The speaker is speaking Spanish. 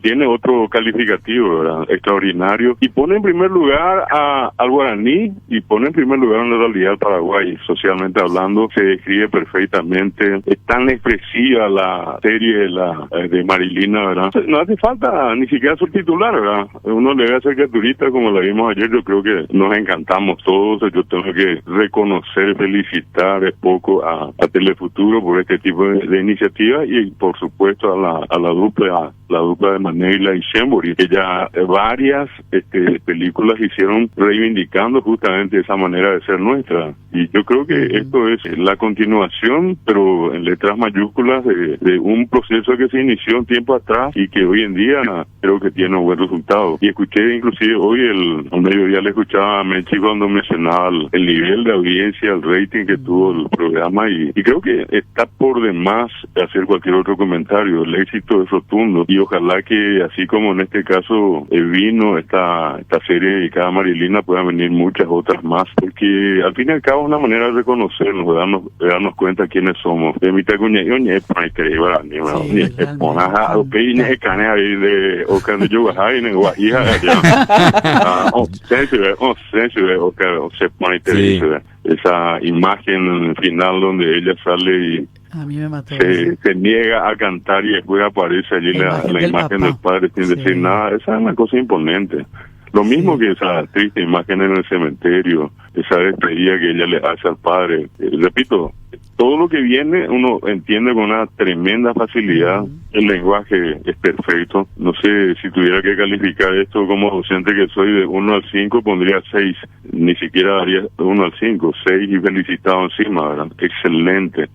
tiene otro calificativo, ¿verdad? Extraordinario. Y pone en primer lugar al guaraní y pone en primer lugar en la realidad Paraguay. Socialmente hablando, se describe perfectamente. Es tan expresiva la serie de Marilina, ¿verdad? No hace falta ni siquiera subtitular, ¿verdad? Uno le ve a hacer caricaturita como la vimos ayer. Yo creo que nos encantamos todos. Yo tengo que reconocer, felicitar un poco a Telefuturo por este tipo de iniciativa y por supuesto a la dupla de Manegla y Shembori, que ya varias películas hicieron reivindicando justamente esa manera de ser nuestra. Y yo creo que esto es la continuación, pero en letras mayúsculas, de un proceso que se inició un tiempo atrás y que hoy en día creo que tiene un buen resultado. Y escuché inclusive hoy al mediodía le escuchaba a Mechi cuando mencionaba el nivel de audiencia, el rating que tuvo el programa y creo que está por demás hacer cualquier otro comentario. El éxito es rotundo y ojalá que así como en este caso vino esta serie dedicada a Marilina, puedan venir muchas otras más, porque al fin y al cabo es una manera de reconocernos, de darnos cuenta quiénes somos. De mi tacuña yo ni para que iba ni ponaja o que ni cane ahí de o cuando yo bajé en guajija ya o se pone esa imagen final donde ella sale y a mí me mató. Se niega a cantar y después aparece allí la imagen del padre sin decir nada. Esa es una cosa imponente. Lo mismo que esa triste imagen en el cementerio, esa despedida que ella le hace al padre. Repito, todo lo que viene uno entiende con una tremenda facilidad. El lenguaje es perfecto. No sé si tuviera que calificar esto como docente que soy de 1 al 5, pondría 6. Ni siquiera daría 1 al 5, 6 y felicitado encima, ¿verdad? Excelente.